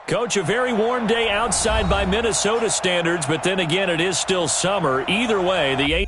Coach, a very warm day outside by Minnesota standards, but then again, it is still summer. Either way, the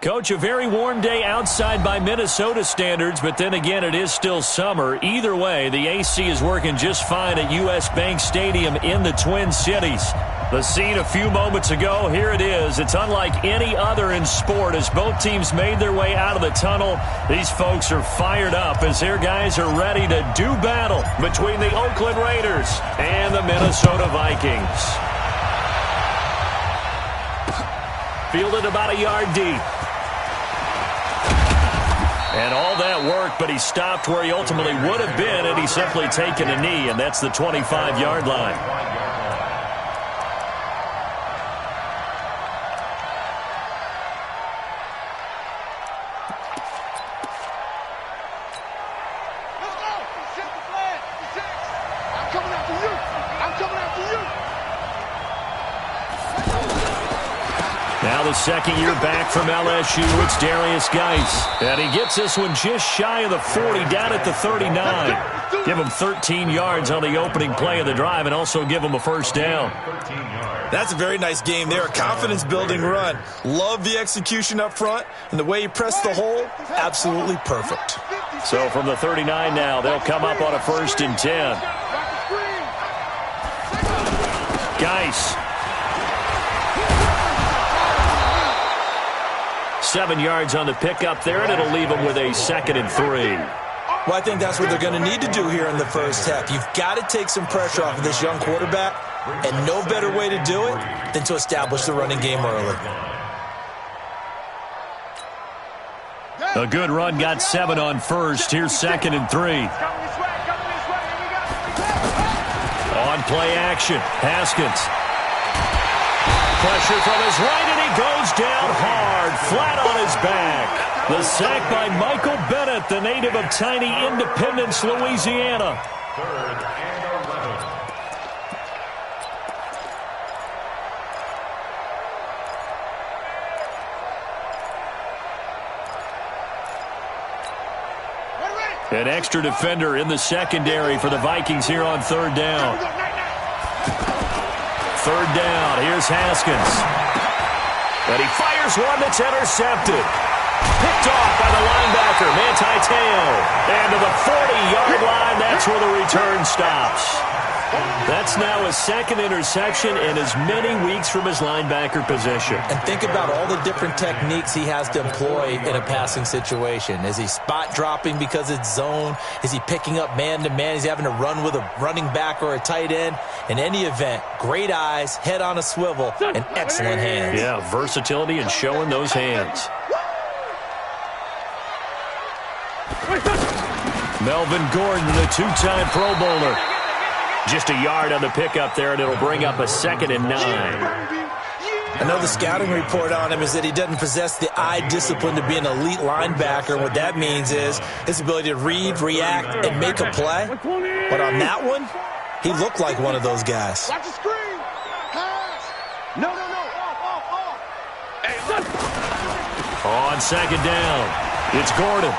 Coach, a very warm day outside by Minnesota standards, but then again, it is still summer. Either way, the AC is working just fine at U.S. Bank Stadium in the Twin Cities. The scene a few moments ago, here it is. It's unlike any other in sport as both teams made their way out of the tunnel. These folks are fired up as their guys are ready to do battle between the Oakland Raiders and the Minnesota Vikings. Fielded about a yard deep. And all that work, but he stopped where he ultimately would have been had he simply taken a knee, and that's the 25-yard line. Let's go! Set the flag! I'm coming after you! I'm coming after you! Now the second year back from LSU, it's Darius Geis. And he gets this one just shy of the 40, down at the 39. Give him 13 yards on the opening play of the drive and also give him a first down. That's a very nice game there, a confidence-building run. Love the execution up front, and the way he pressed the hole, absolutely perfect. So from the 39 now, they'll come up on a 1st and 10. Geis. 7 yards on the pickup there, and it'll leave them with a 2nd and 3. Well, I think that's what they're going to need to do here in the first half. You've got to take some pressure off of this young quarterback, and no better way to do it than to establish the running game early. A good run, got 7 on 1st. Here's 2nd and 3. On play action, Haskins. Pressure from his right, and he goes down hard, flat on his back. The sack by Michael Bennett, the native of tiny Independence, Louisiana. 3rd and 11. An extra defender in the secondary for the Vikings here on 3rd down. 3rd down, here's Haskins. And he fires one that's intercepted. Picked off by the linebacker, Manti Te'o. And to the 40-yard line, that's where the return stops. That's now his second interception in as many weeks from his linebacker position. And think about all the different techniques he has to employ in a passing situation. Is he spot dropping because it's zone? Is he picking up man-to-man? Is he having to run with a running back or a tight end? In any event, great eyes, head on a swivel, and excellent hands. Yeah, versatility and showing those hands. Melvin Gordon, the two-time Pro Bowler. Just a yard on the pickup there, and it'll bring up a 2nd and 9. I know the scouting report on him is that he doesn't possess the eye discipline to be an elite linebacker. What that means is his ability to read, react, and make a play. But on that one, he looked like one of those guys. Watch the screen. Pass. No. Off. On 2nd down, it's Gordon.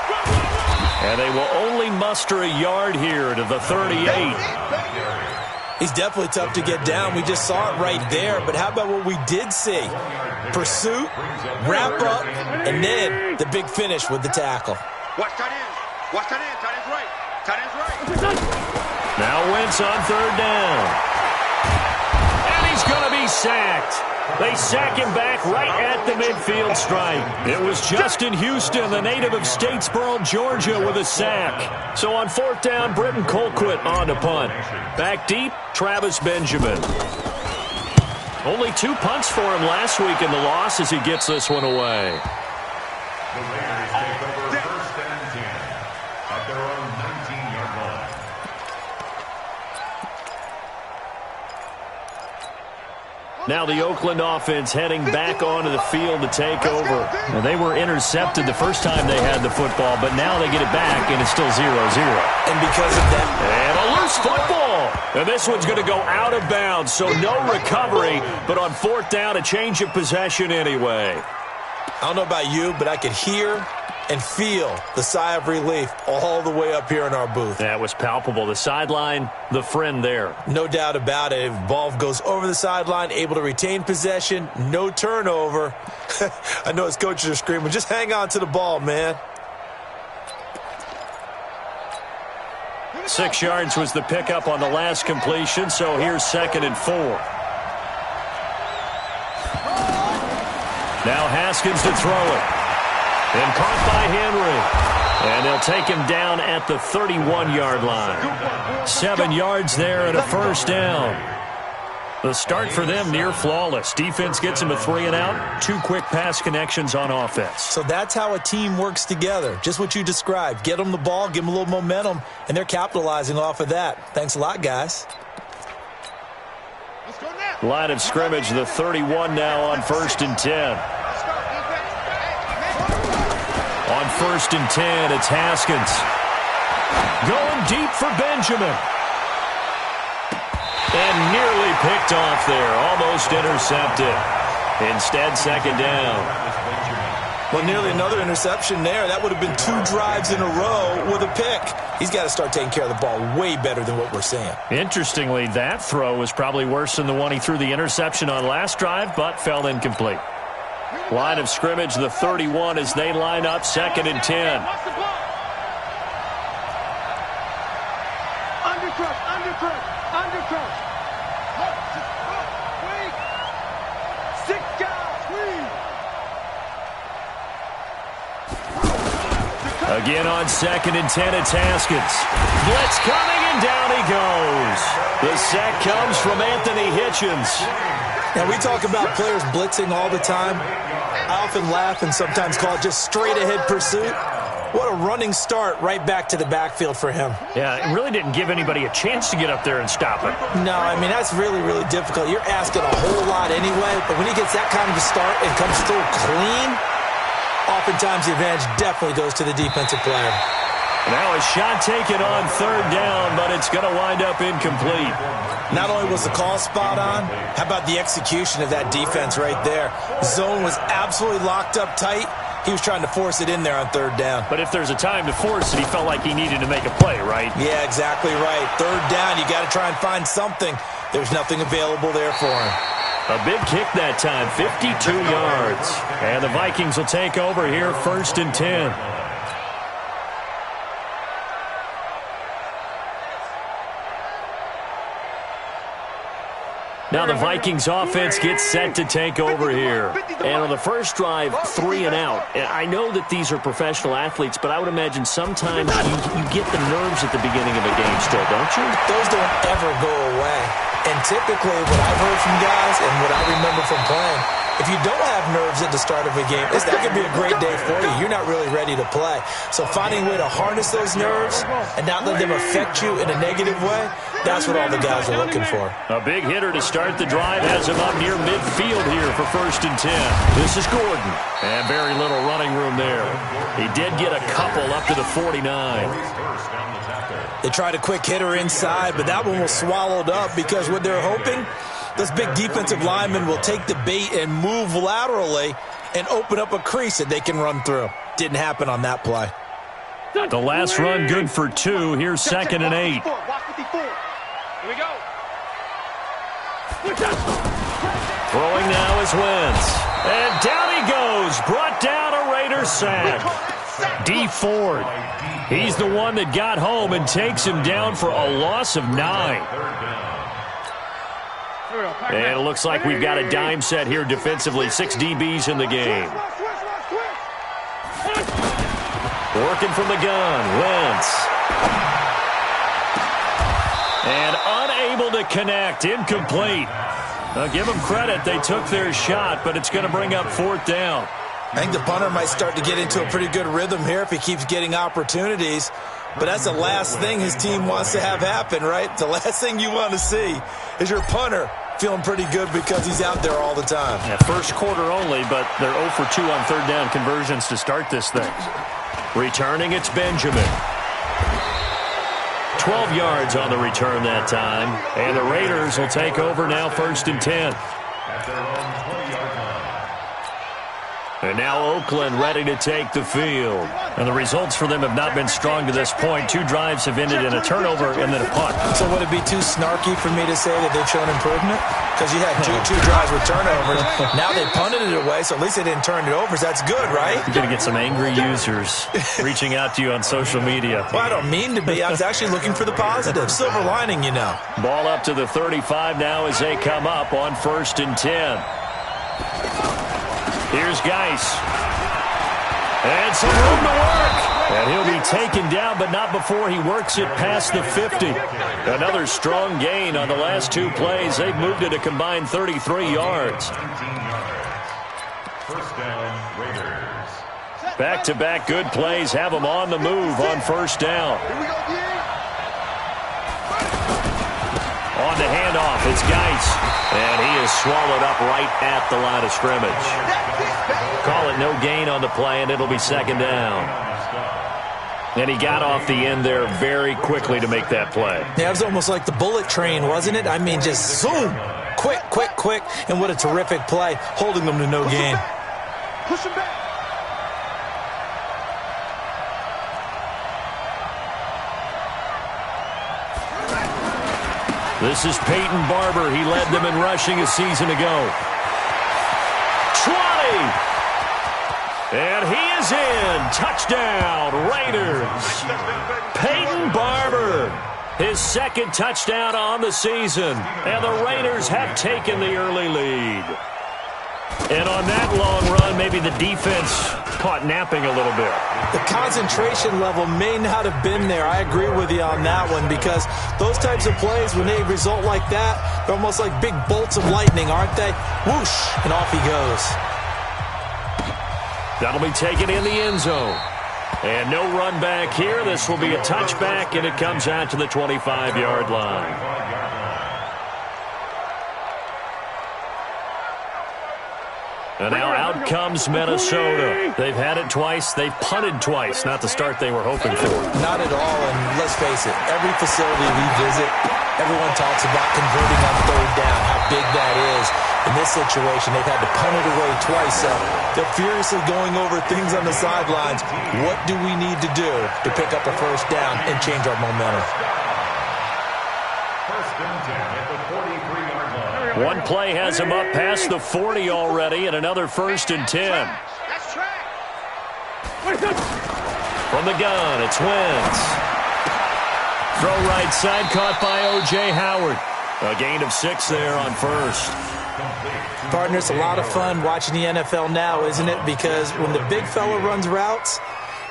And they will only muster a yard here to the 38. He's definitely tough to get down. We just saw it right there. But how about what we did see? Pursuit, wrap up, and then the big finish with the tackle. Watch tight end. Tight end's right. Now Wentz on 3rd down. And he's going to be sacked. They sack him back right at the midfield stripe. It was Justin Houston, the native of Statesboro, Georgia, with a sack. So on 4th down, Britton Colquitt on to punt. Back deep, Travis Benjamin. Only 2 punts for him last week in the loss as he gets this one away. The Raiders take over 1st and 10 at their own 19-yard line. Now the Oakland offense heading back onto the field to take over. Now they were intercepted the first time they had the football, but now they get it back, and it's still 0-0. And because of that... And a loose football. And this one's going to go out of bounds, so no recovery, but on 4th down, a change of possession anyway. I don't know about you, but I could hear and feel the sigh of relief all the way up here in our booth. That was palpable. The sideline, the friend there. No doubt about it. If ball goes over the sideline, able to retain possession, no turnover. I know his coaches are screaming, just hang on to the ball, man. 6 yards was the pickup on the last completion, so here's 2nd and 4. Now Haskins to throw it. And caught by Henry. And they'll take him down at the 31-yard line. 7 yards there and a 1st down. The start for them near flawless. Defense gets him a 3 and out. 2 quick pass connections on offense. So that's how a team works together. Just what you described. Get them the ball, give them a little momentum, and they're capitalizing off of that. Thanks a lot, guys. Line of scrimmage, the 31 now on 1st and 10. On 1st and 10, it's Haskins. Going deep for Benjamin. And nearly picked off there. Almost intercepted. Instead, 2nd down. Well, nearly another interception there. That would have been 2 drives in a row with a pick. He's got to start taking care of the ball way better than what we're seeing. Interestingly, that throw was probably worse than the one he threw the interception on last drive, but fell incomplete. Line of scrimmage, the 31 as they line up, 2nd and 10. Undercrush. Wait. 6 guys, please. Again on 2nd and 10, it's Haskins. Blitz coming, and down he goes. The sack comes from Anthony Hitchens. Now, we talk about players blitzing all the time. I often laugh and sometimes call it just straight-ahead pursuit. What a running start right back to the backfield for him. Yeah, it really didn't give anybody a chance to get up there and stop it. No, I mean, that's really, really difficult. You're asking a whole lot anyway, but when he gets that kind of a start and comes through clean, oftentimes the advantage definitely goes to the defensive player. Now a shot taken on 3rd down, but it's going to wind up incomplete. Not only was the call spot on, how about the execution of that defense right there? Zone was absolutely locked up tight. He was trying to force it in there on 3rd down. But if there's a time to force it, he felt like he needed to make a play, right? Yeah, exactly right. 3rd down, you got to try and find something. There's nothing available there for him. A big kick that time, 52 yards. And the Vikings will take over here, 1st and 10. Now the Vikings offense gets set to take over here. And on the first drive, 3 and out. And I know that these are professional athletes, but I would imagine sometimes you get the nerves at the beginning of a game still, don't you? Those don't ever go away. And typically what I've heard from guys and what I remember from playing, if you don't have nerves at the start of a game, it's not going to be a great day for you. You're not really ready to play. So finding a way to harness those nerves and not let them affect you in a negative way, that's what all the guys are looking for. A big hitter to start the drive has him up near midfield here for 1st and 10. This is Gordon. And very little running room there. He did get a couple up to the 49. They tried a quick hitter inside, but that one was swallowed up because what they're hoping, this big defensive lineman will take the bait and move laterally and open up a crease that they can run through. Didn't happen on that play. The last run good for 2. Here's 2nd and 8. Here we go. Throwing now is Wentz. And down he goes. Brought down a Raiders sack. D. Ford. He's the one that got home and takes him down for a loss of 9. And it looks like we've got a dime set here defensively. 6 DBs in the game. Working from the gun, Wentz. And unable to connect, incomplete. Now give them credit, they took their shot, but it's going to bring up 4th down. I think the punter might start to get into a pretty good rhythm here if he keeps getting opportunities. But that's the last thing his team wants to have happen, right? The last thing you want to see is your punter feeling pretty good because he's out there all the time. Yeah, first quarter only, but they're 0 for 2 on 3rd down conversions to start this thing. Returning, it's Benjamin. 12 yards on the return that time. And the Raiders will take over now, 1st and 10. And now Oakland ready to take the field. And the results for them have not been strong to this point. 2 drives have ended in a turnover and then a punt. So would it be too snarky for me to say that they've shown improvement? Because you had two drives with turnovers. Now they punted it away, so at least they didn't turn it over. So that's good, right? You're going to get some angry users reaching out to you on social media. Well, I don't mean to be. I was actually looking for the positive. Silver lining, you know. Ball up to the 35 now as they come up on 1st and 10. Here's Geis. And some room to work. And he'll be taken down, but not before he works it past the 50. Another strong gain on the last 2 plays. They've moved it a combined 33 yards. First down, Raiders. Back-to-back good plays have them on the move on 1st down. On the handoff, it's Geis. And he is swallowed up right at the line of scrimmage. Call it no gain on the play, and it'll be 2nd down. And he got off the end there very quickly to make that play. Yeah, it was almost like the bullet train, wasn't it? I mean, just zoom. Quick, quick, quick. And what a terrific play, holding them to no gain. Push him back. This is Peyton Barber. He led them in rushing a season ago. 20! And he is in. Touchdown, Raiders. Peyton Barber. His 2nd touchdown on the season. And the Raiders have taken the early lead. And on that long run, maybe the defense caught napping a little bit. The concentration level may not have been there. I agree with you on that one because those types of plays, when they result like that, they're almost like big bolts of lightning, aren't they? Whoosh, and off he goes. That'll be taken in the end zone. And no run back here. This will be a touchback, and it comes out to the 25-yard line. And now out comes Minnesota. They've had it twice. They've punted twice. Not the start they were hoping for. Not at all, and let's face it, every facility we visit, everyone talks about converting on 3rd down, how big that is. In this situation, they've had to punt it away twice, so they're furiously going over things on the sidelines. What do we need to do to pick up a 1st down and change our momentum? First and 10 at the 43-yard line. One play has him up past the 40 already, and another 1st and 10. That's track. From the gun, it's Wentz. Throw right side, caught by O.J. Howard. A gain of 6 there on 1st. Partner, it's a lot of fun watching the NFL now, isn't it? Because when the big fella runs routes,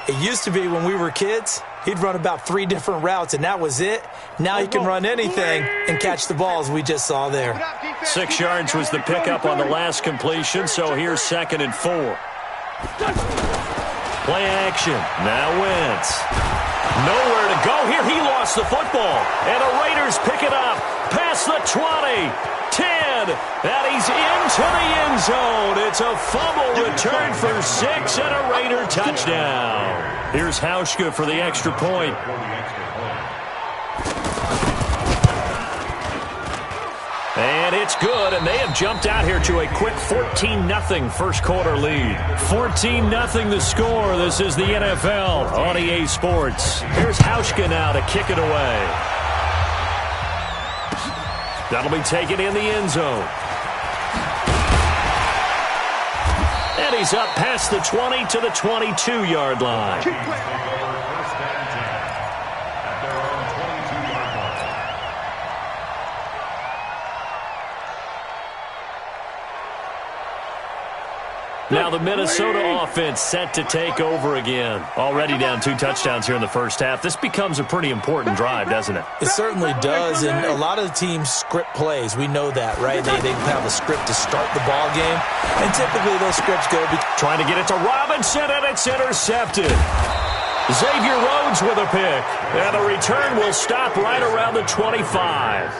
it used to be when we were kids, he'd run about 3 different routes, and that was it. Now he can run anything and catch the balls we just saw there. 6 yards was the pickup on the last completion, so here's 2nd and 4. Play action. Now Wentz. Nowhere to go here. He lost the football. And the Raiders pick it up. Past the 20. 10. And he's into the end zone. It's a fumble return for 6 and a Raider touchdown. Here's Hauschka for the extra point. And it's good, and they have jumped out here to a quick 14-0 first quarter lead. 14-0 the score. This is the NFL on EA Sports. Here's Hauschka now to kick it away. That'll be taken in the end zone. And he's up past the 20 to the 22-yard line. Now the Minnesota offense set to take over again. Already down 2 touchdowns here in the first half. This becomes a pretty important drive, doesn't it? It certainly does, and a lot of the teams script plays. We know that, right? They have a script to start the ball game, and typically those scripts go... Trying to get it to Robinson, and it's intercepted. Xavier Rhodes with a pick, and the return will stop right around the 25.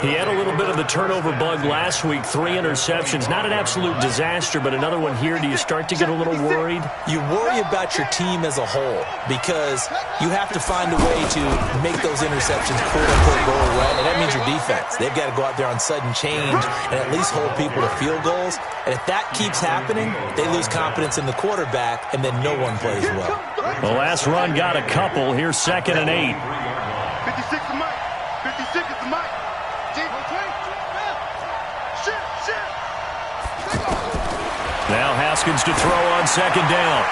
He had a little bit of the turnover bug last week, 3 interceptions. Not an absolute disaster, but another one here. Do you start to get a little worried? You worry about your team as a whole because you have to find a way to make those interceptions quote-unquote go away, and that means your defense. They've got to go out there on sudden change and at least hold people to field goals. And if that keeps happening, they lose confidence in the quarterback, and then no one plays well. The last run got a couple. Here's 2nd and 8. 56 to Mike. 56 is the Mike. Now Haskins to throw on 2nd down.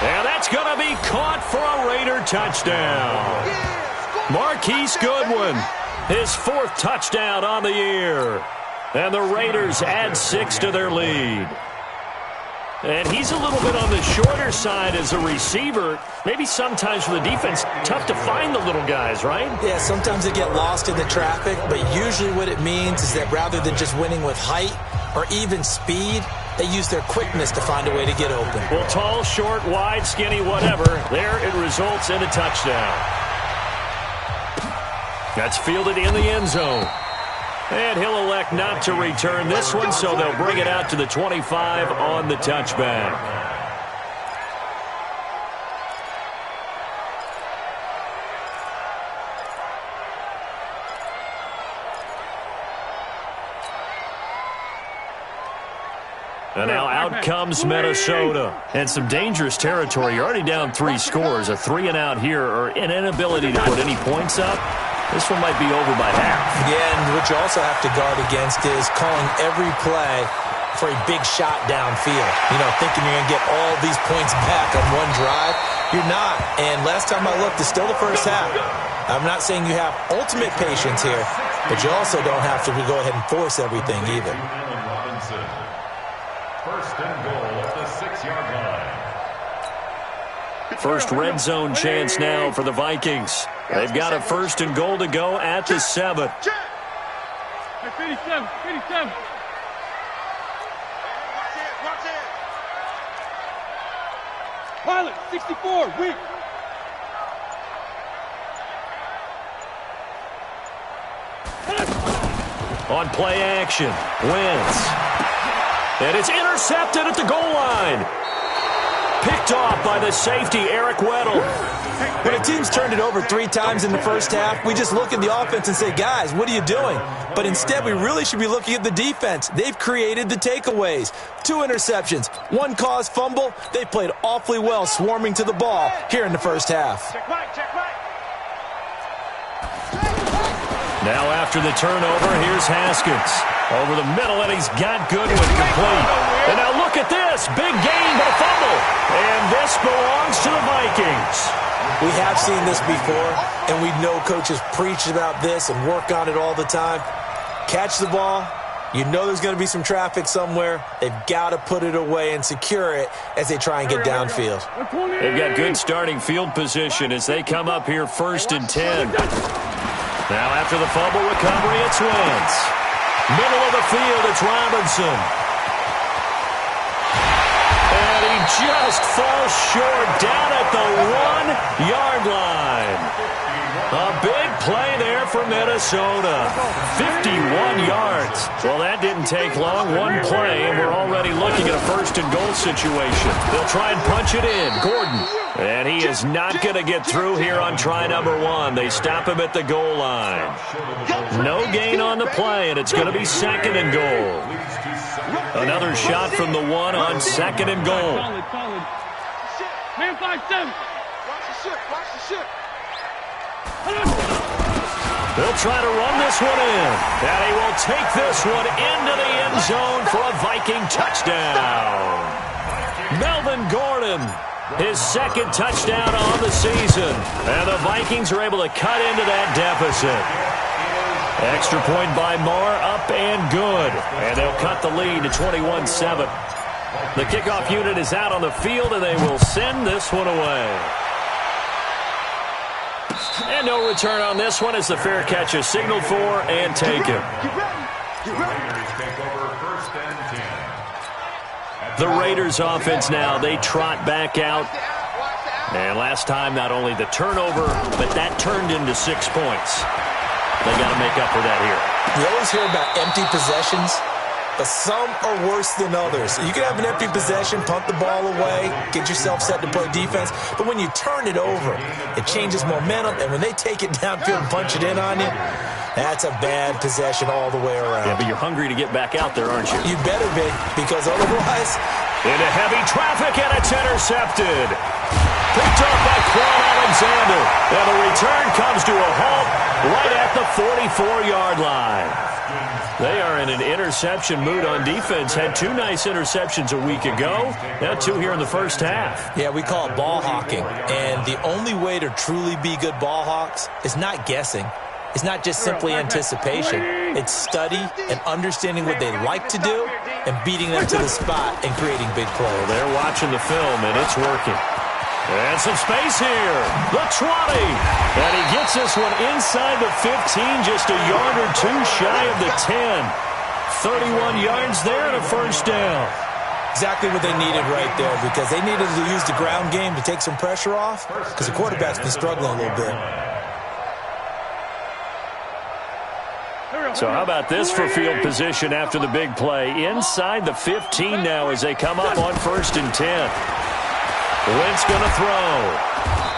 And that's going to be caught for a Raider touchdown. Marquise Goodwin, his 4th touchdown on the year. And the Raiders add 6 to their lead. And he's a little bit on the shorter side as a receiver. Maybe sometimes for the defense, tough to find the little guys, right? Yeah, sometimes they get lost in the traffic, but usually what it means is that rather than just winning with height or even speed, they use their quickness to find a way to get open. Well, tall, short, wide, skinny, whatever, there it results in a touchdown. That's fielded in the end zone. And he'll elect not to return this one, so they'll bring it out to the 25 on the touchback. And now out comes Minnesota. And some dangerous territory. You're already down 3 scores. A 3-and-out here, or an inability to put any points up. This one might be over by half. Yeah, and what you also have to guard against is calling every play for a big shot downfield. You know, thinking you're going to get all these points back on one drive. You're not. And last time I looked, it's still the first half. I'm not saying you have ultimate patience here, but you also don't have to go ahead and force everything either. First and goal at the 6-yard line. First red zone chance now for the Vikings. They've got a 1st and goal to go at the 7. 57, 57. Watch it. Pilot, 64, weak. On play action, Wentz. And it's intercepted at the goal line. Picked off by the safety, Eric Weddle. When a team's turned it over 3 times in the first half, we just look at the offense and say, guys, what are you doing? But instead, we really should be looking at the defense. They've created the takeaways. 2 interceptions, 1 caused fumble. They played awfully well swarming to the ball here in the first half. Check right, check right. Now after the turnover, here's Haskins. Over the middle, and he's got Goodwin complete. And now look at this. Big gain, but a fumble. And this belongs to the Vikings. We have seen this before, and we know coaches preach about this and work on it all the time. Catch the ball. You know there's going to be some traffic somewhere. They've got to put it away and secure it as they try and get downfield. They've got good starting field position as they come up here 1st and 10. Now after the fumble recovery, it's Wentz. Middle of the field, it's Robinson. And he just falls short down at the 1-yard line. A big play there for Minnesota. 51 yards. Well, that didn't take long. One play, and we're already looking at a 1st and goal situation. They'll try and punch it in. Gordon. And he is not going to get through here on try number 1. They stop him at the goal line. No gain on the play, and it's going to be 2nd and goal. Another shot from the 1 on 2nd and goal. Man 5-7. Watch the ship. Watch the ship. They'll try to run this one in. And he will take this one into the end zone for a Viking touchdown. Melvin Gordon, his 2nd touchdown on the season. And the Vikings are able to cut into that deficit. Extra point by Marr, up and good. And they'll cut the lead to 21-7. The kickoff unit is out on the field, and they will send this one away. And no return on this one as the fair catch is signaled for and taken. The Raiders offense now, they trot back out. And last time, not only the turnover, but that turned into 6 points. They got to make up for that here. You always hear about empty possessions, but some are worse than others. You can have an empty possession, punt the ball away, get yourself set to play defense, but when you turn it over, it changes momentum, and when they take it downfield and punch it in on you, that's a bad possession all the way around. Yeah, but you're hungry to get back out there, aren't you? You better be, because otherwise... Into heavy traffic, and it's intercepted. Picked up by Quan Alexander. And the return comes to a halt right at the 44-yard line. They are in an interception mood on defense. Had 2 nice interceptions a week ago. Now 2 here in the first half. Yeah, we call it ball hawking. And the only way to truly be good ball hawks is not guessing. It's not just simply anticipation. It's study and understanding what they like to do and beating them to the spot and creating big plays. Well, they're watching the film, and it's working. And some space here. The 20. And he gets this one inside the 15, just a yard or 2 shy of the 10. 31 yards there and a 1st down. Exactly what they needed right there, because they needed to use the ground game to take some pressure off, because the quarterback's been struggling a little bit. So how about this for field position after the big play? Inside the 15 now as they come up on 1st and 10. Wentz going to throw.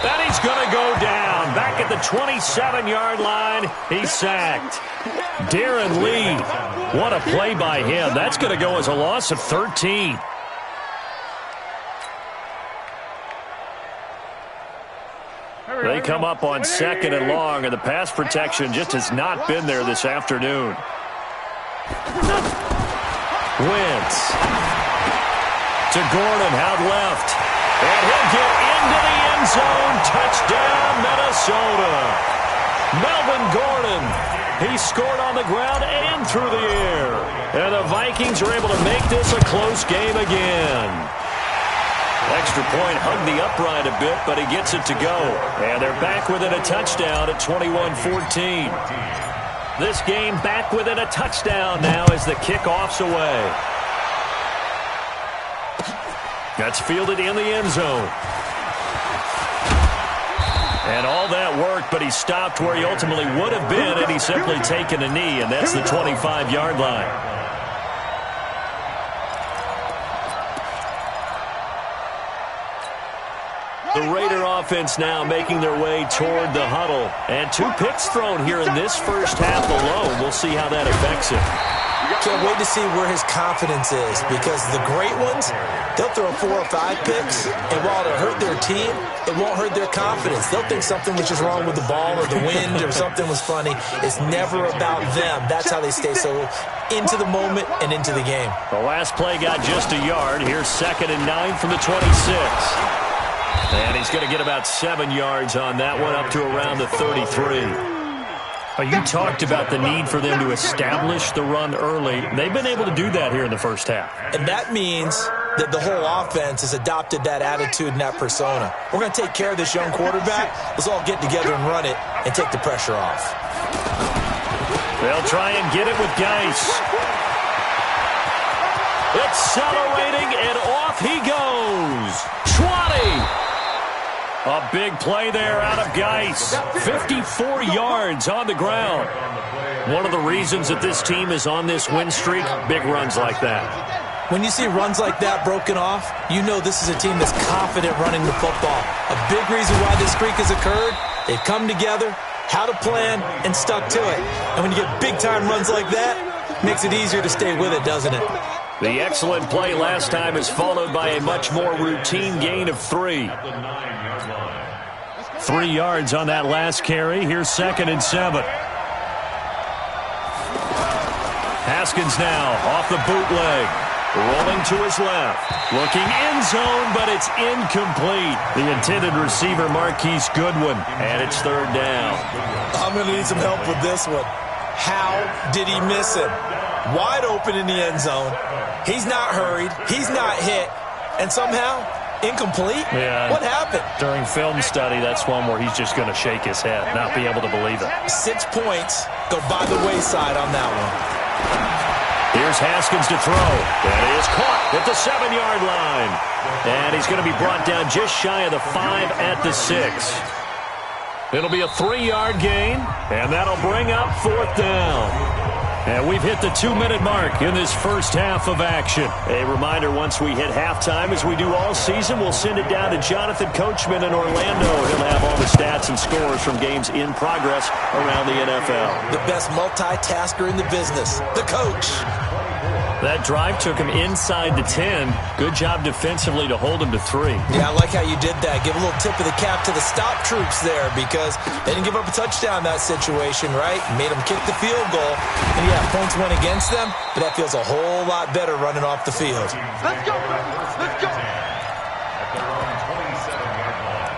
And he's going to go down. Back at the 27-yard line. He's sacked. Darren Lee. What a play by him. That's going to go as a loss of 13. They come up on 2nd and long, and the pass protection just has not been there this afternoon. Wentz to Gordon, out left. And he'll get into the end zone. Touchdown, Minnesota. Melvin Gordon. He scored on the ground and through the air. And the Vikings are able to make this a close game again. Extra point hugged the upright a bit, but he gets it to go. And they're back within a touchdown at 21-14. This game back within a touchdown now as the kickoff's away. That's fielded in the end zone. And all that worked, but he stopped where he ultimately would have been had he simply taken a knee, and that's the 25-yard line. The Raider offense now making their way toward the huddle. And 2 picks thrown here in this first half alone. We'll see how that affects it. can't wait to see where his confidence is, because the great ones, they'll throw 4 or 5 picks, and while it'll hurt their team, it won't hurt their confidence. They'll think something was just wrong with the ball or the wind or something was funny. It's never about them. That's how they stay so into the moment and into the game. The last play got just a yard. Here's 2nd and 9 from the 26. And he's going to get about 7 yards on that one, up to around the 33. You talked about the need for them to establish the run early. They've been able to do that here in the first half. And that means that the whole offense has adopted that attitude and that persona. We're going to take care of this young quarterback. Let's all get together and run it and take the pressure off. They'll try and get it with Geis. Accelerating, and off he goes. 20. A big play there out of Geis. 54 yards on the ground. One of the reasons that this team is on this win streak, big runs like that. When you see runs like that broken off, you know this is a team that's confident running the football. A big reason why this streak has occurred, they've come together, had a plan, and stuck to it. And when you get big-time runs like that, it makes it easier to stay with it, doesn't it? The excellent play last time is followed by a much more routine gain of 3. 3 yards on that last carry. Here's 2nd and 7. Haskins now off the bootleg. Rolling to his left. Looking end zone, but it's incomplete. The intended receiver, Marquise Goodwin, and it's 3rd down. I'm going to need some help with this one. How did he miss him? Wide open in the end zone. He's not hurried. He's not hit. And somehow, incomplete? Yeah. What happened? During film study, that's one where he's just going to shake his head, not be able to believe it. 6 points go by the wayside on that one. Here's Haskins to throw. That is caught at the 7-yard line. And he's going to be brought down just shy of the 5 at the 6. It'll be a 3-yard gain, and that'll bring up 4th down. And we've hit the 2-minute mark in this first half of action. A reminder, once we hit halftime, as we do all season, we'll send it down to Jonathan Coachman in Orlando. He'll have all the stats and scores from games in progress around the NFL. The best multitasker in the business, the coach. That drive took him inside the 10. Good job defensively to hold him to 3. Yeah, I like how you did that. Give a little tip of the cap to the stop troops there, because they didn't give up a touchdown in that situation, right? Made them kick the field goal. And yeah, points went against them, but that feels a whole lot better running off the field. Let's go, let's go. At their own 27-yard line.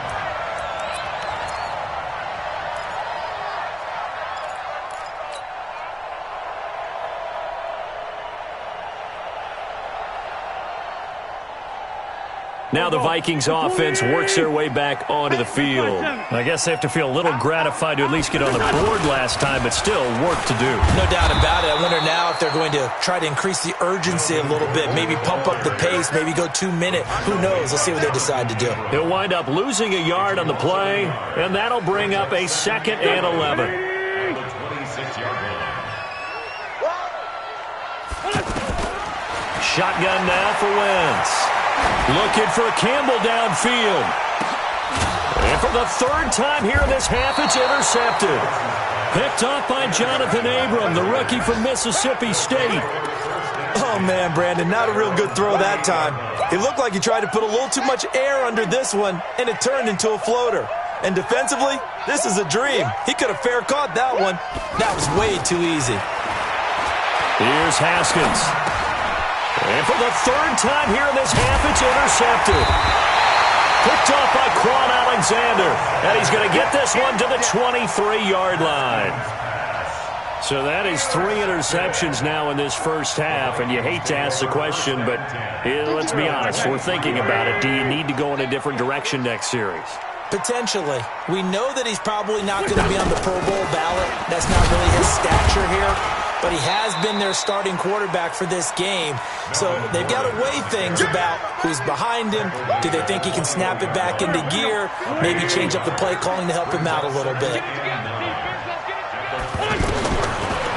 Now the Vikings offense works their way back onto the field. I guess they have to feel a little gratified to at least get on the board last time, but still work to do. No doubt about it. I wonder now if they're going to try to increase the urgency a little bit, maybe pump up the pace, maybe go 2-minute. Who knows? Let's see what they decide to do. He'll wind up losing a yard on the play, and that'll bring up a 2nd and 11. And the 26-yard line. Shotgun now for Wentz. Looking for Campbell downfield. And for the 3rd time here in this half, it's intercepted. Picked off by Jonathan Abram, the rookie from Mississippi State. Oh, man, Brandon, not a real good throw that time. It looked like he tried to put a little too much air under this one, and it turned into a floater. And defensively, this is a dream. He could have fair caught that one. That was way too easy. Here's Haskins. And for the 3rd time here in this half, it's intercepted. Picked off by Quan Alexander. And he's going to get this one to the 23-yard line. So that is 3 interceptions now in this first half. And you hate to ask the question, but let's be honest. We're thinking about it. Do you need to go in a different direction next series? Potentially. We know that he's probably not going to be on the Pro Bowl ballot. That's not really his stature here. But he has been their starting quarterback for this game. So they've got to weigh things about who's behind him. Do they think he can snap it back into gear? Maybe change up the play calling to help him out a little bit.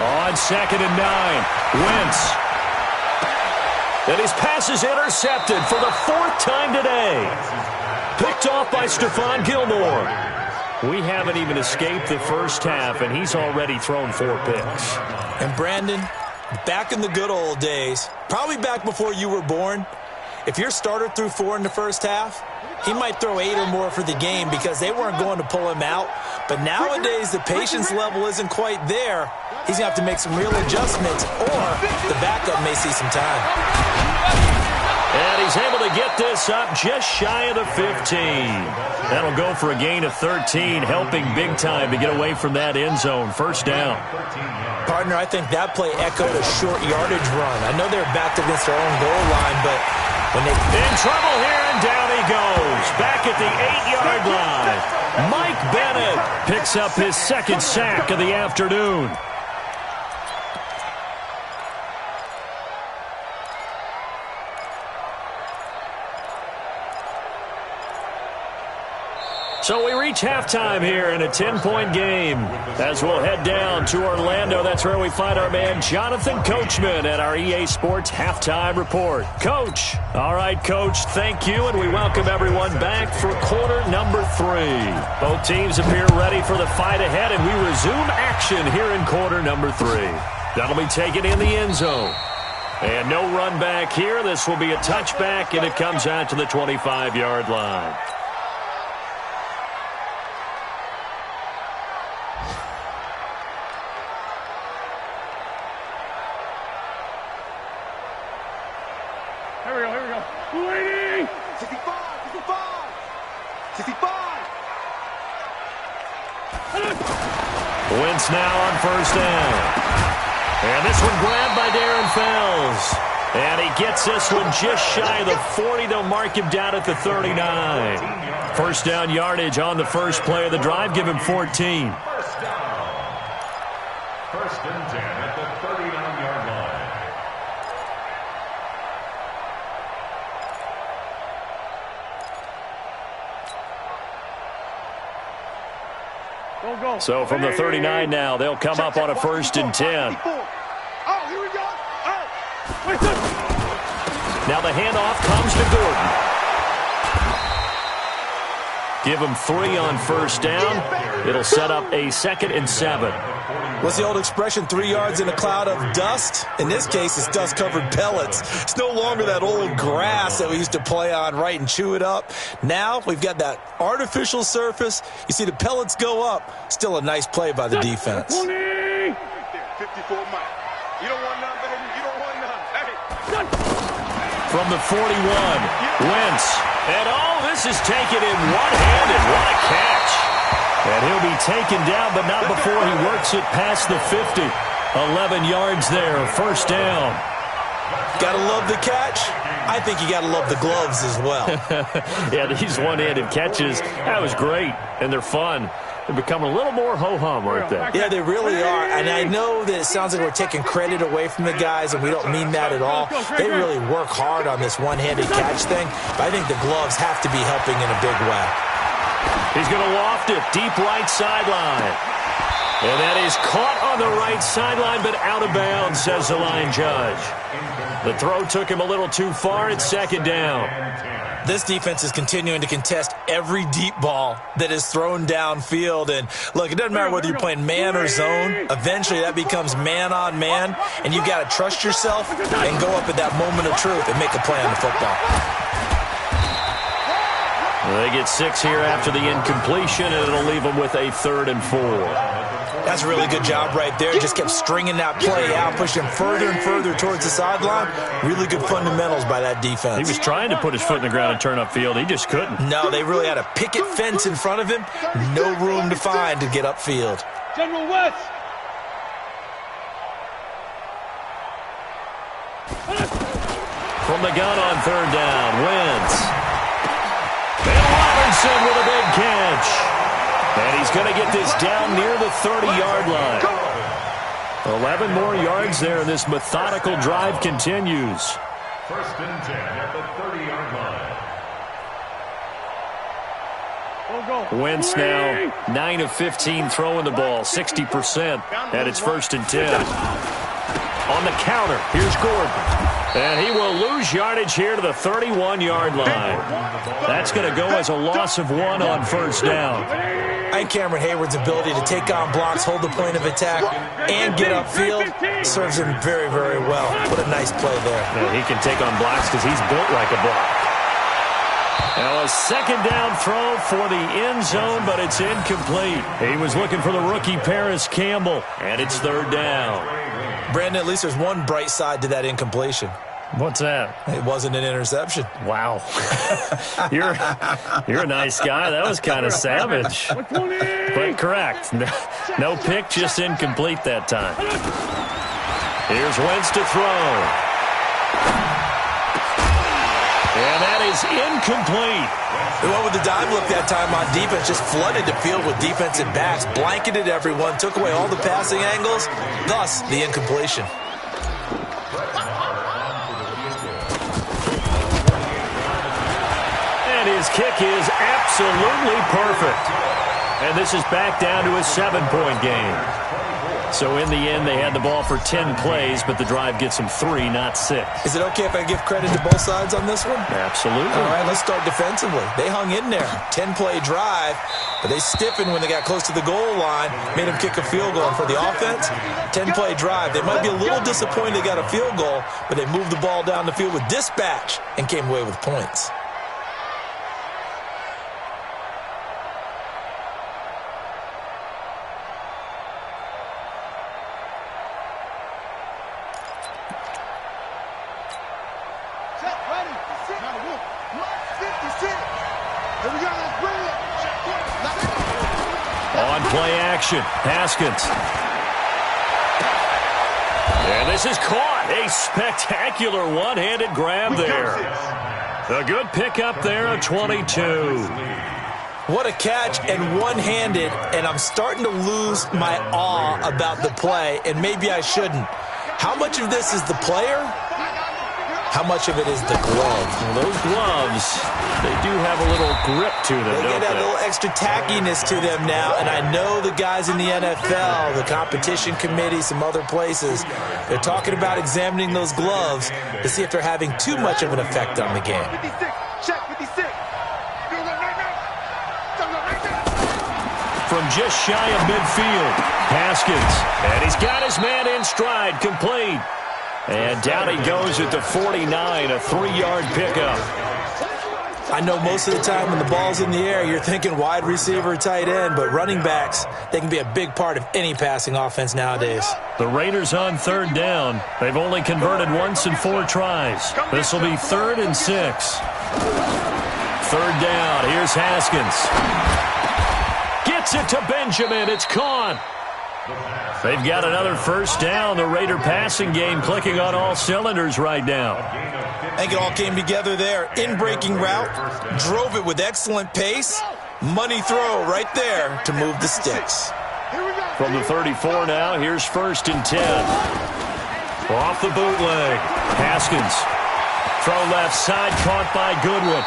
On 2nd and 9, Wentz. And his pass is intercepted for the 4th time today. Picked off by Stephon Gilmore. We haven't even escaped the first half, and he's already thrown 4 picks. And Brandon, Back in the good old days, probably back before you were born, if your starter threw 4 in the first half, he might throw 8 or more for the game because they weren't going to pull him out. But nowadays, the patience level isn't quite there. He's going to have to make some real adjustments, or the backup may see some time. And he's able to get this up just shy of the 15. That'll go for a gain of 13, helping big time to get away from that end zone. First down. Partner, I think that play echoed a short yardage run. I know they're backed against their own goal line, but when they... In trouble here, and down he goes. Back at the 8-yard line. Mike Bennett picks up his second sack of the afternoon. So we reach halftime here in a 10-point game. As we'll head down to Orlando, that's where we find our man Jonathan Coachman at our EA Sports Halftime Report. Coach. All right, Coach, thank you, and we welcome everyone back for quarter number 3. Both teams appear ready for the fight ahead, and we resume action here in quarter number 3. That'll be taken in the end zone. And no run back here. This will be a touchback, and it comes out to the 25-yard line. Here we go. 280! 65! 65! Wentz now on first down. And this one grabbed by Darren Fells. And he gets this one just shy of the 40. They'll mark him down at the 39. First down yardage on the first play of the drive. Give him 14. First down. First and 10 at the 39-yard line. Go. So from the 39 now, they'll come up on a first and 10. Oh, here we go. Now the handoff comes to Gordon. Give him 3 on first down. It'll set up a 2nd and 7. What's the old expression, 3 yards in a cloud of dust? In this case, it's dust-covered pellets. It's no longer that old grass that we used to play on, right, and chew it up. Now we've got that artificial surface. You see the pellets go up. Still a nice play by the defense. 54 Mike. You don't want none, baby. You don't want none. Hey. From the 41, Wentz. And this is taken in one-handed. What a catch. And he'll be taken down, but not before he works it past the 50. 11 yards there, first down. Gotta love the catch. I think you gotta love the gloves as well. Yeah, these one-handed catches, that was great, and they're fun. They become a little more ho-hum right there. Yeah, they really are. And I know that it sounds like we're taking credit away from the guys, and we don't mean that at all. They really work hard on this one-handed catch thing, but I think the gloves have to be helping in a big way. He's going to loft it deep right sideline. And that is caught on the right sideline, but out of bounds, says the line judge. The throw took him a little too far. It's second down. This defense is continuing to contest every deep ball that is thrown downfield. And, look, it doesn't matter whether you're playing man or zone. Eventually, that becomes man-on-man, and you've got to trust yourself and go up at that moment of truth and make a play on the football. They get 6 here after the incompletion, and it'll leave them with a 3rd and 4. That's a really good job right there. Just kept stringing that play out, pushing further and further towards the sideline. Really good fundamentals by that defense. He was trying to put his foot in the ground and turn upfield. He just couldn't. No, they really had a picket fence in front of him. No room to find to get upfield. General West. From the gun on 3rd down, Wentz. And Robinson with a big catch. And he's going to get this down near the 30-yard line. 11 more yards there, and this methodical drive continues. First and 10 at the 30-yard line. Wentz now 9 of 15 throwing the ball, 60%. And it's first and 10. On the counter, here's Gordon. And he will lose yardage here to the 31-yard line. That's going to go as a loss of 1 on first down. I think Cameron Hayward's ability to take on blocks, hold the point of attack, and get upfield serves him very, very well. What a nice play there. Yeah, he can take on blocks because he's built like a block. Now a second down throw for the end zone, but it's incomplete. He was looking for the rookie Paris Campbell, and it's third down. Brandon, at least there's one bright side to that incompletion. What's that? It wasn't an interception. Wow. You're a nice guy. That was kind of savage. But correct. No pick, just incomplete that time. Here's Wentz to throw. And that is incomplete. They went with the dive look that time on defense, just flooded the field with defensive backs, blanketed everyone, took away all the passing angles, thus the incompletion. And his kick is absolutely perfect. And this is back down to a 7-point game. So in the end, they had the ball for 10 plays, but the drive gets them 3, not 6. Is it okay if I give credit to both sides on this one? Absolutely. All right, let's start defensively. They hung in there. 10-play drive, but they stiffened when they got close to the goal line, made them kick a field goal. And for the offense, 10-play drive. They might be a little disappointed they got a field goal, but they moved the ball down the field with dispatch and came away with points. Play action. Haskins. And this is caught. A spectacular one-handed grab there. A good pickup there, a 22. What a catch, and one-handed, and I'm starting to lose my awe about the play, and maybe I shouldn't. How much of this is the player? How much of it is the glove? Well, those gloves, they do have a little grip to them, They get a little extra tackiness to them now, and I know the guys in the NFL, the competition committee, some other places, they're talking about examining those gloves to see if they're having too much of an effect on the game. From just shy of midfield, Haskins, and he's got his man in stride, complete. And down he goes at the 49, a 3-yard pickup. I know most of the time when the ball's in the air, you're thinking wide receiver, tight end, but running backs, they can be a big part of any passing offense nowadays. The Raiders on third down. They've only converted once in 4 tries. This will be 3rd and 6. Third down. Here's Haskins. Gets it to Benjamin. It's caught. They've got another first down. The Raider passing game clicking on all cylinders right now. I think it all came together there. In-breaking route, drove it with excellent pace. Money throw right there to move the sticks. From the 34 now, here's 1st and 10. Off the bootleg. Haskins. Throw left side, caught by Goodwin.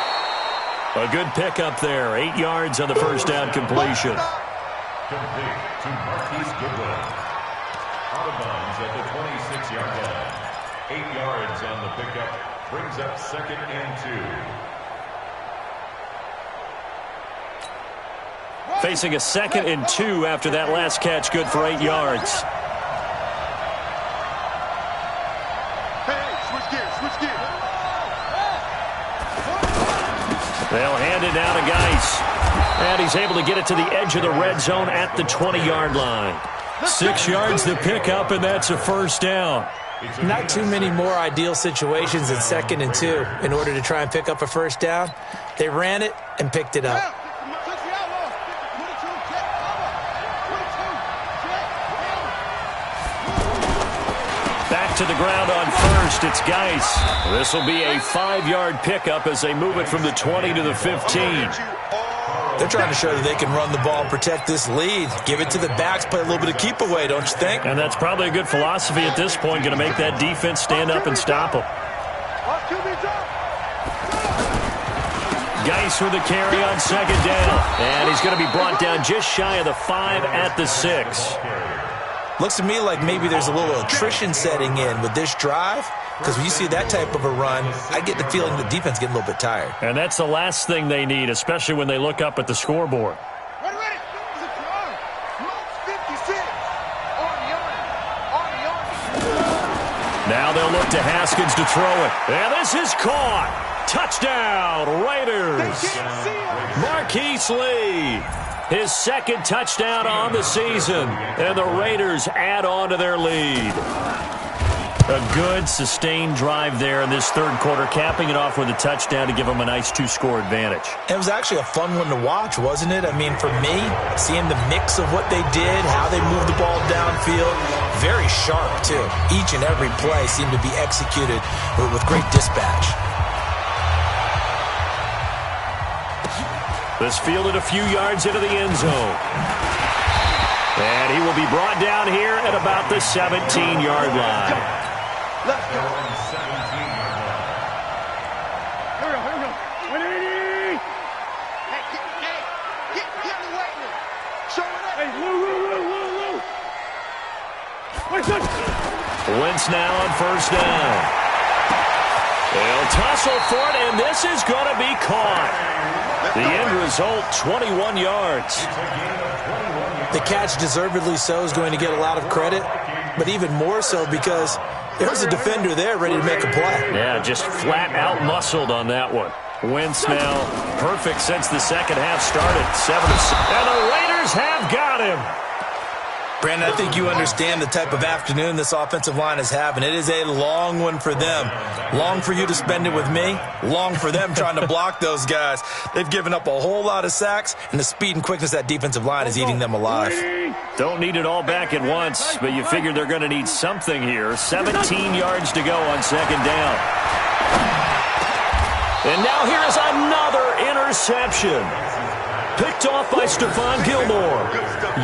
A good pickup there. 8 yards on the first down completion. Complete to Marquise Goodwin. Out of bounds at the 26-yard line. 8 yards on the pickup. Brings up 2nd and 2. Facing a 2nd and 2 after that last catch, good for 8 yards. They'll hand it down to Geis. And he's able to get it to the edge of the red zone at the 20-yard line. 6 yards to pick up, and that's a first down. Not too many more ideal situations in 2nd and 2 in order to try and pick up a first down. They ran it and picked it up. Back to the ground on first. It's Geis. This will be a 5-yard pickup as they move it from the 20 to the 15. They're trying to show that they can run the ball and protect this lead. Give it to the backs, play a little bit of keep away, don't you think? And that's probably a good philosophy at this point, going to make that defense stand up and stop them. Geis with the carry on 2nd down. And he's going to be brought down just shy of the 5 at the 6. Looks to me like maybe there's a little attrition setting in with this drive, because when you see that type of a run, I get the feeling the defense getting a little bit tired. And that's the last thing they need, especially when they look up at the scoreboard. Ready. Mark 56. Now they'll look to Haskins to throw it. And this is caught. Touchdown, Raiders. Marquise Lee, his second touchdown on the season. And the Raiders add on to their lead. A good, sustained drive there in this third quarter, capping it off with a touchdown to give them a nice two-score advantage. It was actually a fun one to watch, wasn't it? I mean, for me, seeing the mix of what they did, how they moved the ball downfield, very sharp, too. Each and every play seemed to be executed with great dispatch. This fielded a few yards into the end zone. And he will be brought down here at about the 17-yard line. Let's go. 17-yard line. Here we go. Hey, get the way. Show it up. Hey, woo. Wentz now on first down. They'll tussle for it, and this is going to be caught. The end result, 21 yards. The catch, deservedly so, is going to get a lot of credit, but even more so because there's a defender there ready to make a play. Yeah, just flat out muscled on that one. Wentz now perfect since the second half started. 7-6. And the Raiders have got him. Brandon, I think you understand the type of afternoon this offensive line is having. It is a long one for them. Long for you to spend it with me. Long for them trying to block those guys. They've given up a whole lot of sacks, and the speed and quickness of that defensive line is eating them alive. Don't need it all back at once, but you figure they're going to need something here. 17 yards to go on second down. And now here's another interception. Picked off by Stephon Gilmore.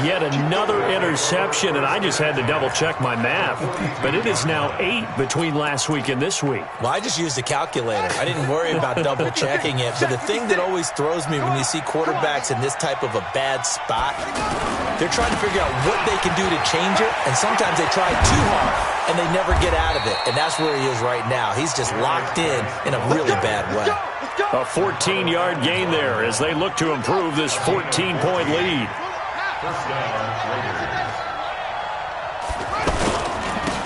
Yet another interception, and I just had to double-check my math. But it is now 8 between last week and this week. Well, I just used a calculator. I didn't worry about double-checking it. But the thing that always throws me when you see quarterbacks in this type of a bad spot, they're trying to figure out what they can do to change it, and sometimes they try too hard, and they never get out of it. And that's where he is right now. He's just locked in a really bad way. A 14-yard gain there as they look to improve this 14-point lead.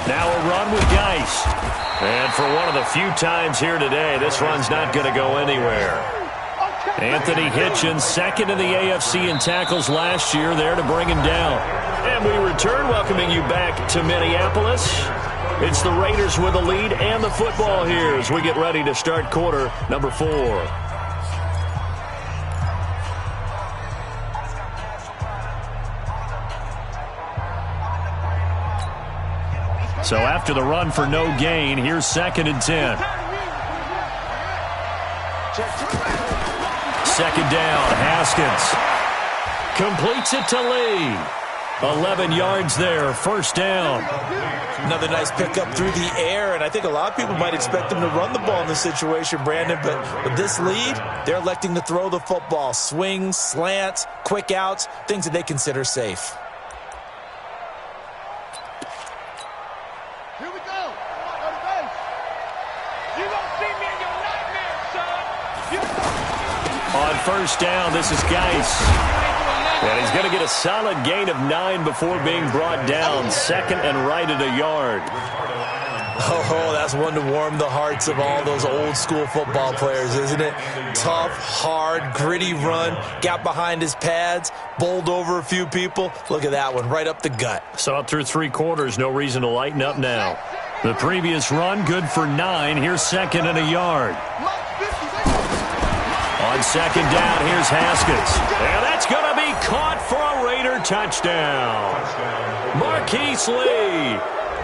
Now a run with Geis. And for one of the few times here today, this run's not going to go anywhere. Anthony Hitchens, second in the AFC in tackles last year, there to bring him down. And we return, welcoming you back to Minneapolis. It's the Raiders with the lead and the football here as we get ready to start quarter number 4. So after the run for no gain, here's 2nd and 10. Second down, Haskins completes it to Lee. 11 yards there, first down. Another nice pickup through the air, and I think a lot of people might expect them to run the ball in this situation, Brandon, but with this lead, they're electing to throw the football. Swings, slants, quick outs, things that they consider safe. Here we go. Go to base. You don't see me in your nightmares, son. On first down, this is Geis. And he's going to get a solid gain of 9 before being brought down. 2nd and right at a yard. Oh, that's one to warm the hearts of all those old school football players, isn't it? Tough, hard, gritty run. Got behind his pads, bowled over a few people. Look at that one, right up the gut. Saw it through 3 quarters. No reason to lighten up now. The previous run, good for 9. Here's 2nd and a yard. On second down, here's Haskins. And that's going to be caught for a Raider touchdown. Marquise Lee,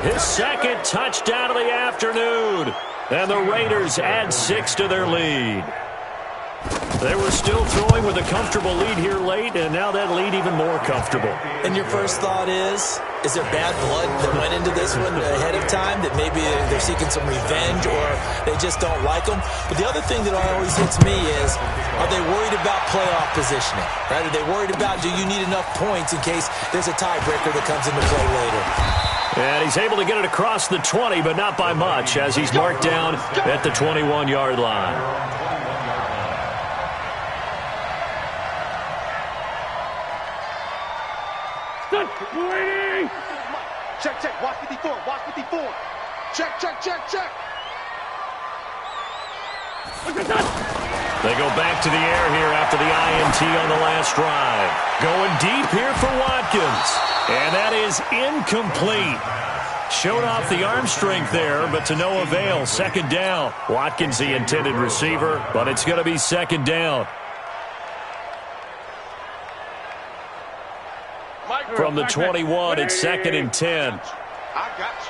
his second touchdown of the afternoon. And the Raiders add 6 to their lead. They were still throwing with a comfortable lead here late, and now that lead even more comfortable. And your first thought is there bad blood that went into this one ahead of time, that maybe they're seeking some revenge or they just don't like them? But the other thing that always hits me is, are they worried about playoff positioning? Right? Are they worried about, do you need enough points in case there's a tiebreaker that comes into play later? And he's able to get it across the 20, but not by much, as he's marked down at the 21-yard line. Check, check. Watch 54. Watch 54. Check, check, check, check. They go back to the air here after the INT on the last drive. Going deep here for Watkins. And that is incomplete. Showed off the arm strength there, but to no avail. Second down. Watkins, the intended receiver, but it's going to be second down. From the 21, it's second and 10. I got you.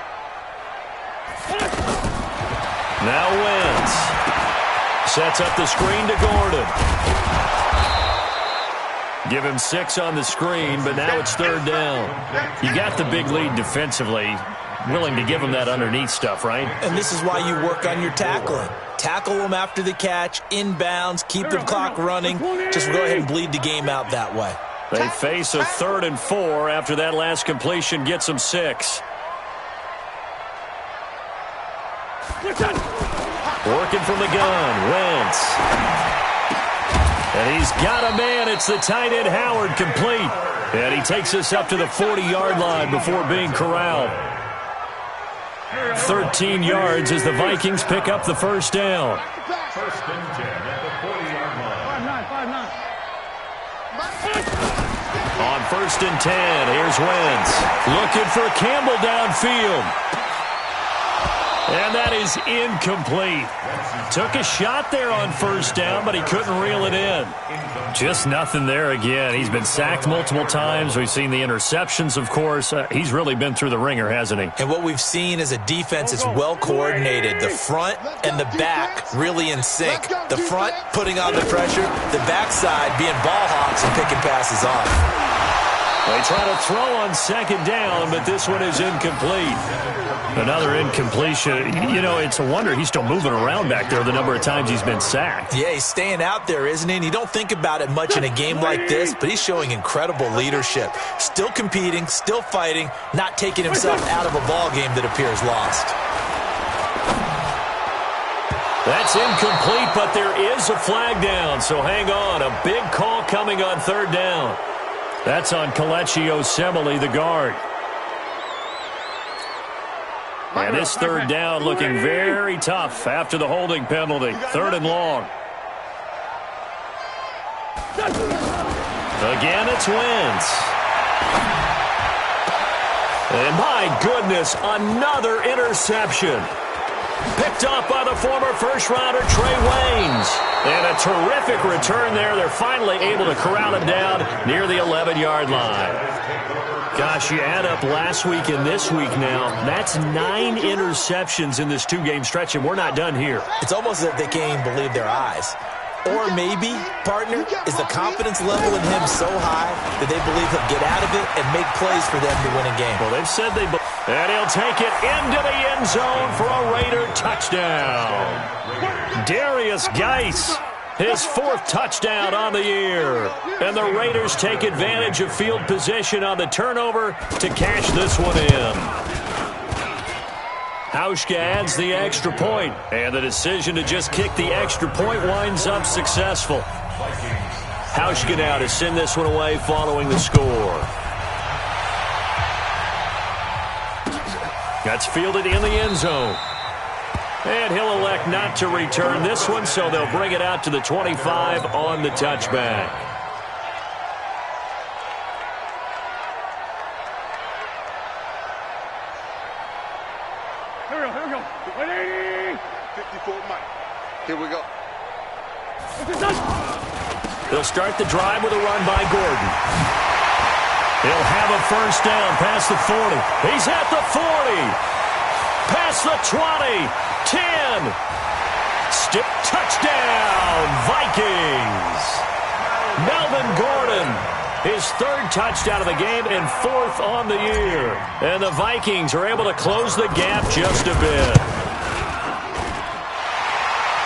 Now Wentz sets up the screen to Gordon. Give him 6 on the screen, but now it's third down. You got the big lead defensively. Willing to give him that underneath stuff, right? And this is why you work on your tackling. Tackle them after the catch, inbounds, keep the clock running. Just go ahead and bleed the game out that way. They face a 3rd and 4 after that last completion gets them 6. Working from the gun, Wentz. And he's got a man. It's the tight end Howard, complete. And he takes us up to the 40-yard line before being corralled. 13 yards as the Vikings pick up the first down. First and 10 at the 40-yard line. 5-9. On first and 10, here's Wentz. Looking for Campbell downfield. And that is incomplete. Took a shot there on first down, but he couldn't reel it in. Just nothing there again. He's been sacked multiple times. We've seen the interceptions, of course. He's really been through the ringer, hasn't he? And what we've seen is a defense that's well coordinated. The front and the back really in sync. The front putting on the pressure, the backside being ball hawks and picking passes off. They try to throw on second down, but this one is incomplete. Another incompletion. You know, it's a wonder he's still moving around back there the number of times he's been sacked. Yeah, he's staying out there, isn't he? And you don't think about it much in a game like this, but he's showing incredible leadership. Still competing, still fighting, not taking himself out of a ball game that appears lost. That's incomplete, but there is a flag down, so hang on. A big call coming on third down. That's on Kelechi Osemele, the guard. And this third down looking very tough after the holding penalty. Third and long. Again, it's Wentz. And my goodness, another interception. Picked off by the former first-rounder Trey Waynes. And a terrific return there. They're finally able to corral him down near the 11-yard line. Gosh, you add up last week and this week now, that's 9 interceptions in this 2-game stretch, and we're not done here. It's almost as if they can't even believe their eyes. Or maybe, partner, is the confidence level in him so high that they believe he'll get out of it and make plays for them to win a game. Well, they've said they believe. And he'll take it into the end zone for a Raider touchdown. Darius Geis, his 4th touchdown on the year. And the Raiders take advantage of field position on the turnover to cash this one in. Hauschka adds the extra point, and the decision to just kick the extra point winds up successful. Hauschka now to send this one away following the score. That's fielded in the end zone. And he'll elect not to return this one, so they'll bring it out to the 25 on the touchback. Here we go. 54 Mike. Here we go. They'll start the drive with a run by Gordon. He'll have a first down past the 40. He's at the 40. Past the 20. 10. Touchdown. touchdown, Vikings. Melvin Gordon, his third touchdown of the game and fourth on the year. And the Vikings are able to close the gap just a bit.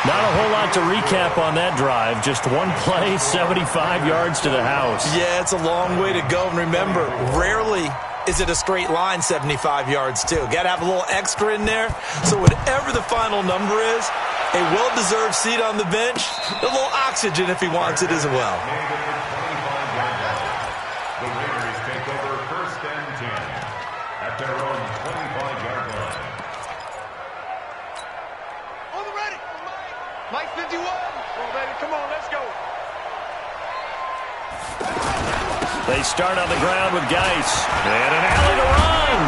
Not a whole lot to recap on that drive. Just one play, 75 yards to the house. Yeah, it's a long way to go. And remember, rarely is it a straight line 75 yards, too. Got to have a little extra in there. So whatever the final number is, a well-deserved seat on the bench, a little oxygen if he wants it as well. The Raiders take over 1st and 10 at their own 25-yard line. On the ready. Mike 51. Well, baby, come on, let's go. They start on the ground with Geis. And an alley to run.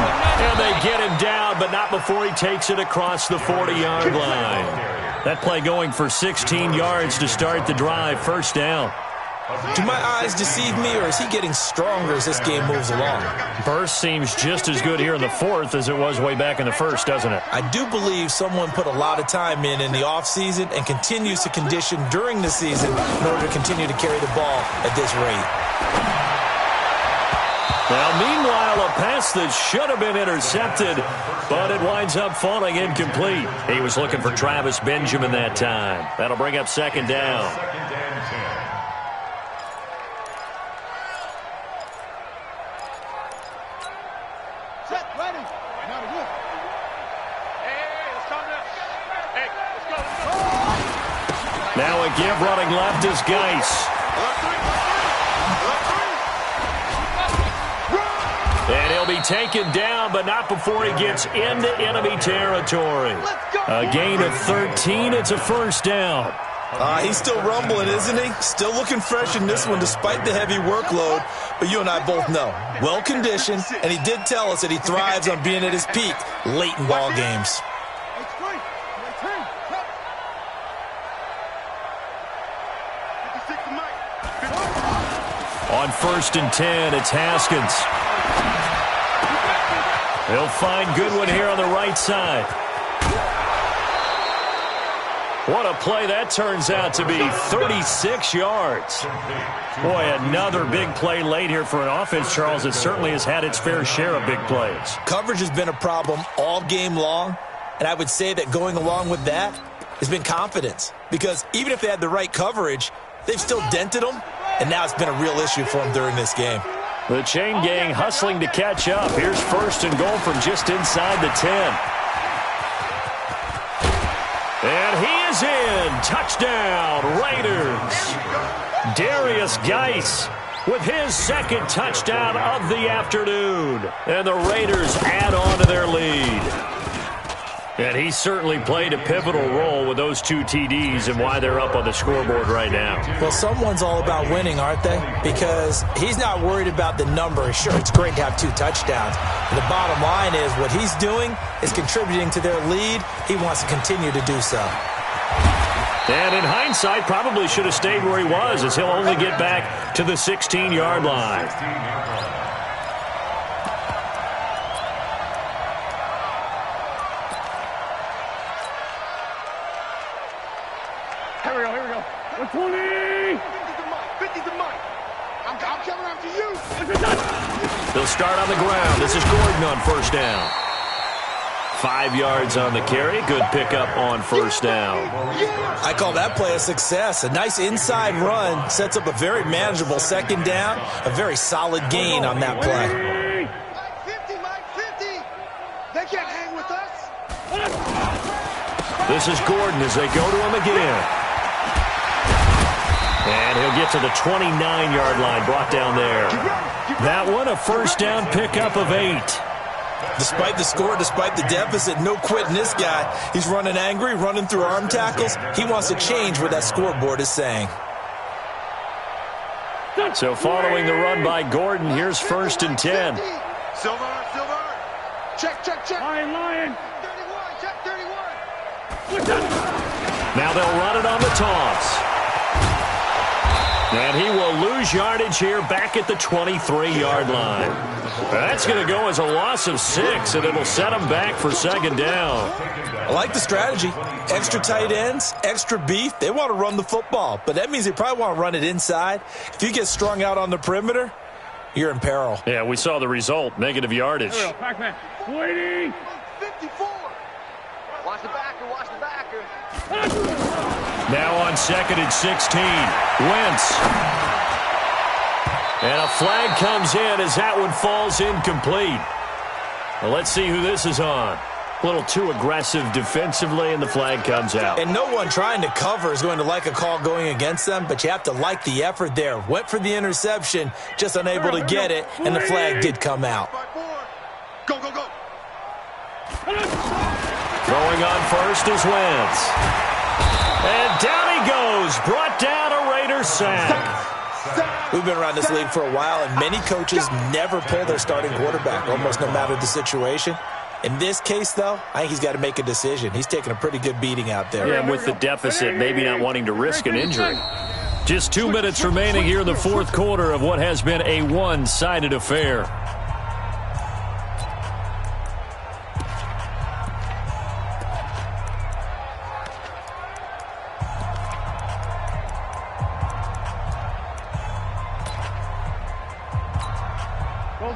And they get him down, but not before he takes it across the 40-yard line. That play going for 16 yards to start the drive. First down. Do my eyes deceive me, or is he getting stronger as this game moves along? Burst seems just as good here in the fourth as it was way back in the first, doesn't it? I do believe someone put a lot of time in the offseason and continues to condition during the season in order to continue to carry the ball at this rate. Now, meanwhile, a pass that should have been intercepted, but it winds up falling incomplete. He was looking for Travis Benjamin that time. That'll bring up second down. Second and 10. Set, ready. Now to good. Hey, let's come now. Hey, let's go. Now a give running left is Geis. And he'll be taken down, but not before he gets into enemy territory. A gain of 13. It's a first down. He's still rumbling, isn't he? Still looking fresh in this one despite the heavy workload. But you and I both know, well-conditioned, and he did tell us that he thrives on being at his peak late in ball games. On 1st and 10, it's Haskins. He'll find Goodwin here on the right side. What a play that turns out to be, 36 yards. Boy, another big play late here for an offense, Charles, that certainly has had its fair share of big plays. Coverage has been a problem all game long, and I would say that going along with that has been confidence. Because even if they had the right coverage, they've still dented them, and now it's been a real issue for them during this game. The chain gang hustling to catch up. Here's 1st and goal from just inside the 10. And he is in. Touchdown, Raiders. Darius Geis with his second touchdown of the afternoon. And the Raiders add on to their lead. And he certainly played a pivotal role with those 2 TDs and why they're up on the scoreboard right now. Well, someone's all about winning, aren't they? Because he's not worried about the number. Sure, it's great to have 2 touchdowns. But the bottom line is what he's doing is contributing to their lead. He wants to continue to do so. And in hindsight, probably should have stayed where he was, as he'll only get back to the 16-yard line. Here we go. 120. 50 to Mike. I'm coming after you. They'll start on the ground. This is Gordon on 1st down. 5 yards on the carry. Good pickup on 1st down. I call that play a success. A nice inside run sets up a very manageable 2nd down. A very solid gain on that play. Mike 50. They can't hang with us. This is Gordon as they go to him again. And he'll get to the 29-yard line, brought down there. That one, a 1st down pickup of 8. Despite the score, despite the deficit, no quitting this guy. He's running angry, running through arm tackles. He wants to change what that scoreboard is saying. So following the run by Gordon, here's 1st and 10. Silver. Check. Lion. 31, check 31. Now they'll run it on the toss. And he will lose yardage here back at the 23-yard line. That's going to go as a loss of 6, and it'll set him back for second down. I like the strategy. Extra tight ends, extra beef. They want to run the football, but that means they probably want to run it inside. If you get strung out on the perimeter, you're in peril. Yeah, we saw the result, negative yardage. Pac-Man, waiting. 54. Watch the backer, watch the backer. Now on 2nd and 16, Wentz. And a flag comes in as that one falls incomplete. Well, let's see who this is on. A little too aggressive defensively, and the flag comes out. And no one trying to cover is going to like a call going against them, but you have to like the effort there. Went for the interception, just unable to get it, and the flag did come out. Go, go, go. Throwing on first is Wentz. And down he goes, brought down a Raiders sack. We've been around this league for a while, and many coaches never pull their starting quarterback, almost no matter the situation. In this case, though, I think he's got to make a decision. He's taking a pretty good beating out there. Yeah, with the deficit, maybe not wanting to risk an injury. Just 2 minutes remaining here in the fourth quarter of what has been a one-sided affair.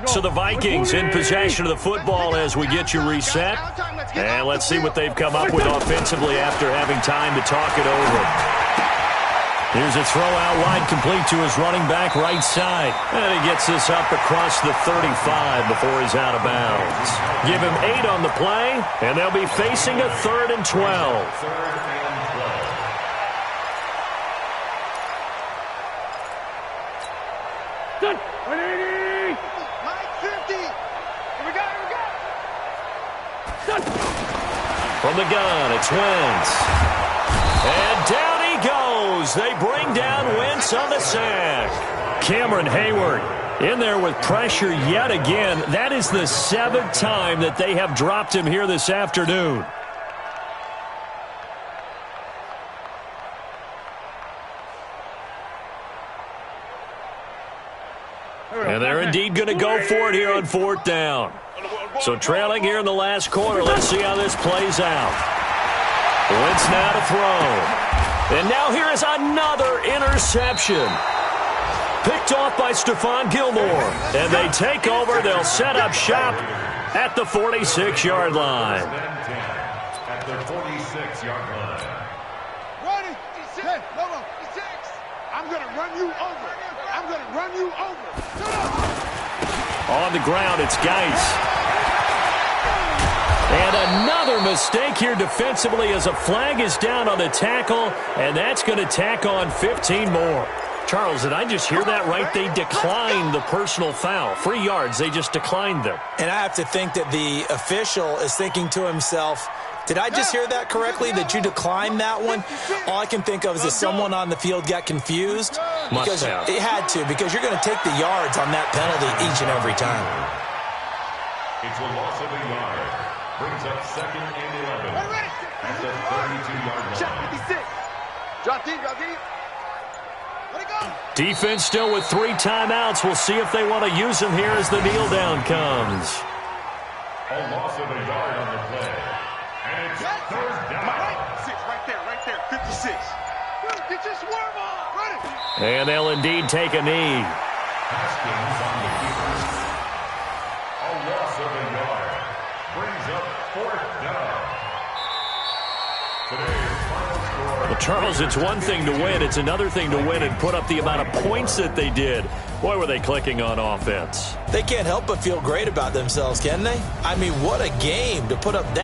So the Vikings in possession of the football as we get you reset. And let's see what they've come up with offensively after having time to talk it over. Here's a throw out wide, complete to his running back right side. And he gets this up across the 35 before he's out of bounds. Give him 8 on the play, and they'll be facing a 3rd and 12. From the gun, it's Wentz. And down he goes. They bring down Wentz on the sack. Cameron Hayward in there with pressure yet again. That is the 7th time that they have dropped him here this afternoon. And they're indeed going to go for it here on 4th down. So trailing here in the last quarter, let's see how this plays out. Wentz now to throw. And now here is another interception. Picked off by Stephon Gilmore. And they take over. They'll set up shop at the 46-yard line. At the 46-yard line. Ready? No, 6. I'm going to run you over. I'm going to run you over. On the ground, it's Geis. And another mistake here defensively as a flag is down on the tackle, and that's going to tack on 15 more. Charles, did I just hear that right? They declined the personal foul. 3 yards, they just declined them. And I have to think that the official is thinking to himself, did I just hear that correctly, that you declined that one? All I can think of is that someone on the field got confused. Because it had to, because you're going to take the yards on that penalty each and every time. It's a loss of a yard. Brings up 2nd and 11 at the 32-yard line. Check 56. Drop deep, drop deep. Let it go. Defense still with 3 timeouts. We'll see if they want to use them here as the kneel down comes. A loss of a yard on the play. And it's 3rd down. Right there, 56. Get your swerve on. Run it. And they'll indeed take a knee. Haskins on the keeper. A loss of a yard. Brings up 4th down. Today's final score. Well, Charles, it's one thing to win. It's another thing to win and put up the amount of points that they did. Boy, were they clicking on offense. They can't help but feel great about themselves, can they? I mean, what a game to put up that